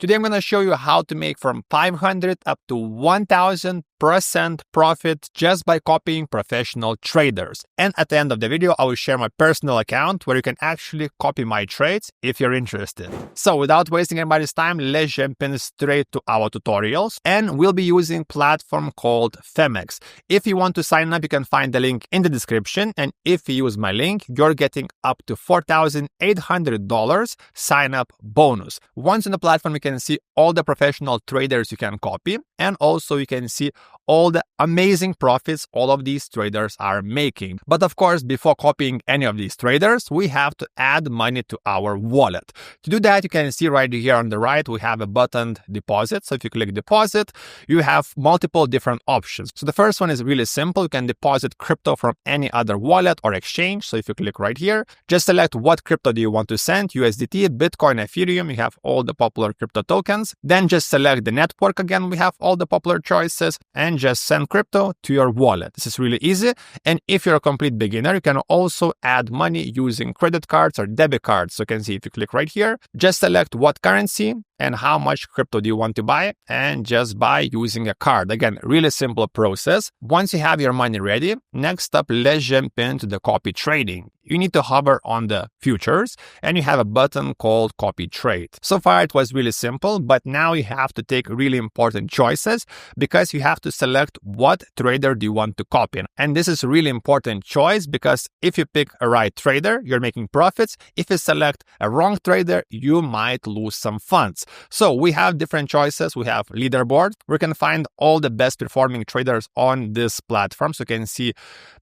Today I'm going to show you how to make from 500 up to 1000% profit just by copying professional traders. And at the end of the video, I will share my personal account where you can actually copy my trades if you're interested. So without wasting anybody's time, let's jump in straight to our tutorials. And we'll be using a platform called Phemex. If you want to sign up, you can find the link in the description. And if you use my link, you're getting up to $4,800 sign up bonus. Once on the platform, you can see all the professional traders you can copy, and also you can see all the amazing profits all of these traders are making. But of course, before copying any of these traders, we have to add money to our wallet. To do that, you can see right here on the right, we have a button deposit. So if you click deposit, you have multiple different options. So the first one is really simple. You can deposit crypto from any other wallet or exchange. So if you click right here, just select what crypto do you want to send, USDT, Bitcoin, Ethereum, you have all the popular crypto tokens. Then just select the network. Again, we have all the popular choices, and just send crypto to your wallet. This is really easy. And if you're a complete beginner, you can also add money using credit cards or debit cards. So you can see if you click right here, just select what currency and how much crypto do you want to buy, and just buy using a card. Again, really simple process. Once you have your money ready, next up, let's jump into the copy trading. You need to hover on the futures and you have a button called copy trade. So far it was really simple, but now you have to take really important choices because you have to select what trader do you want to copy. And this is a really important choice because if you pick a right trader, you're making profits. If you select a wrong trader, you might lose some funds. So we have different choices. We have leaderboard. We can find all the best performing traders on this platform. So you can see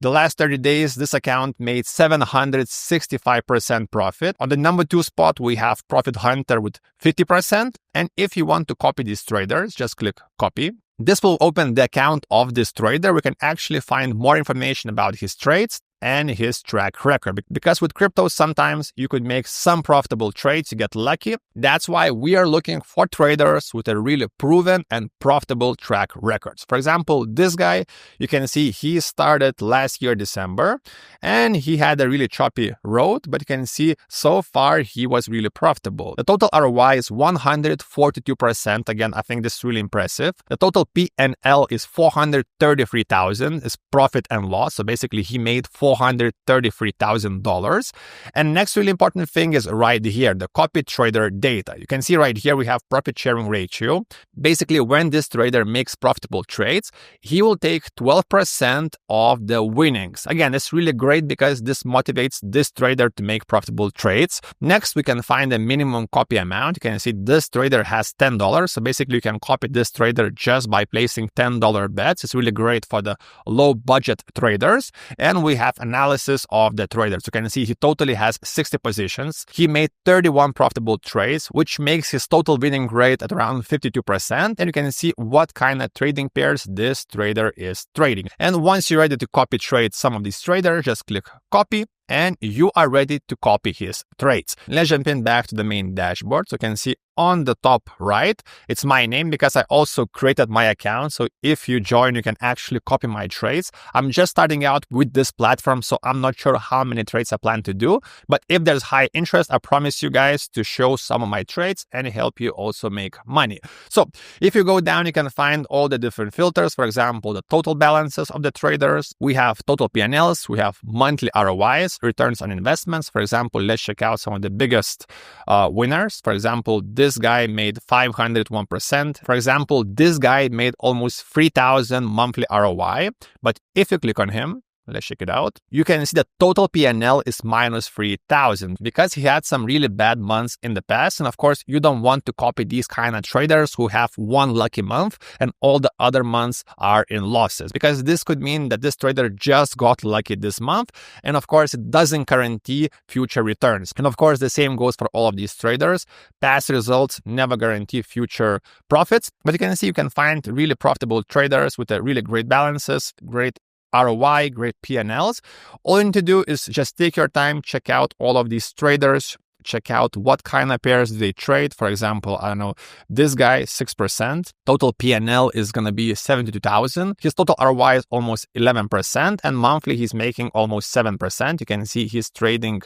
the last 30 days, this account made 765% profit. On the number 2 spot, we have Profit Hunter with 50%. And if you want to copy these traders, just click copy. This will open the account of this trader. We can actually find more information about his trades and his track record. Because with crypto, sometimes you could make some profitable trades, you get lucky. That's why we are looking for traders with a really proven and profitable track records. For example, this guy, you can see he started last year, December, and he had a really choppy road, but you can see so far he was really profitable. The total ROI is 142%. Again, I think this is really impressive. The total P&L is 433,000 is profit and loss. So basically he made $433,000. And next really important thing is right here, the copy trader data. You can see right here, we have profit sharing ratio. Basically, when this trader makes profitable trades, he will take 12% of the winnings. Again, it's really great because this motivates this trader to make profitable trades. Next, we can find the minimum copy amount. You can see this trader has $10. So basically, you can copy this trader just by placing $10 bets. It's really great for the low budget traders. And we have analysis of the traders. You can see he totally has 60 positions. He made 31 profitable trades, which makes his total winning rate at around 52%. And you can see what kind of trading pairs this trader is trading. And once you're ready to copy trade some of these traders, just click copy, and you are ready to copy his trades. Let's jump in back to the main dashboard. So you can see on the top right, it's my name because I also created my account. So if you join, you can actually copy my trades. I'm just starting out with this platform, so I'm not sure how many trades I plan to do. But if there's high interest, I promise you guys to show some of my trades and help you also make money. So if you go down, you can find all the different filters. For example, the total balances of the traders. We have total P&Ls. We have monthly ROIs, returns on investments. For example, let's check out some of the biggest winners. For example, this guy made 501%. For example, this guy made almost 3,000 monthly ROI. But if you click on him, let's check it out. You can see the total P&L is minus 3,000 because he had some really bad months in the past. And of course, you don't want to copy these kind of traders who have one lucky month and all the other months are in losses, because this could mean that this trader just got lucky this month. And of course, it doesn't guarantee future returns. And of course, the same goes for all of these traders. Past results never guarantee future profits. But you can see you can find really profitable traders with a really great balances, great ROI, great P&Ls. All you need to do is just take your time, check out all of these traders, check out what kind of pairs they trade. For example, I don't know, this guy, 6%. Total P&L is going to be 72,000. His total ROI is almost 11%. And monthly, he's making almost 7%. You can see he's trading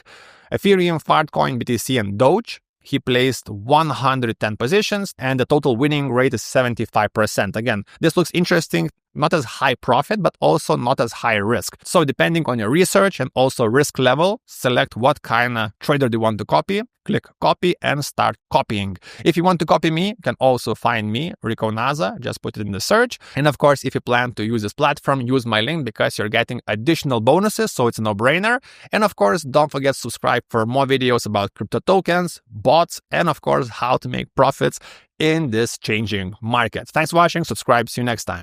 Ethereum, Fartcoin, BTC, and Doge. he placed 110 positions and the total winning rate is 75%. Again, this looks interesting. Not as high profit, but also not as high risk. So depending on your research and also risk level, select what kind of trader you want to copy, click copy and start copying. If you want to copy me, you can also find me, Rico Nazza, just put it in the search. And of course, if you plan to use this platform, use my link because you're getting additional bonuses, so it's a no-brainer. And of course, don't forget to subscribe for more videos about crypto tokens, bots, and of course, how to make profits in this changing market. Thanks for watching, subscribe, see you next time.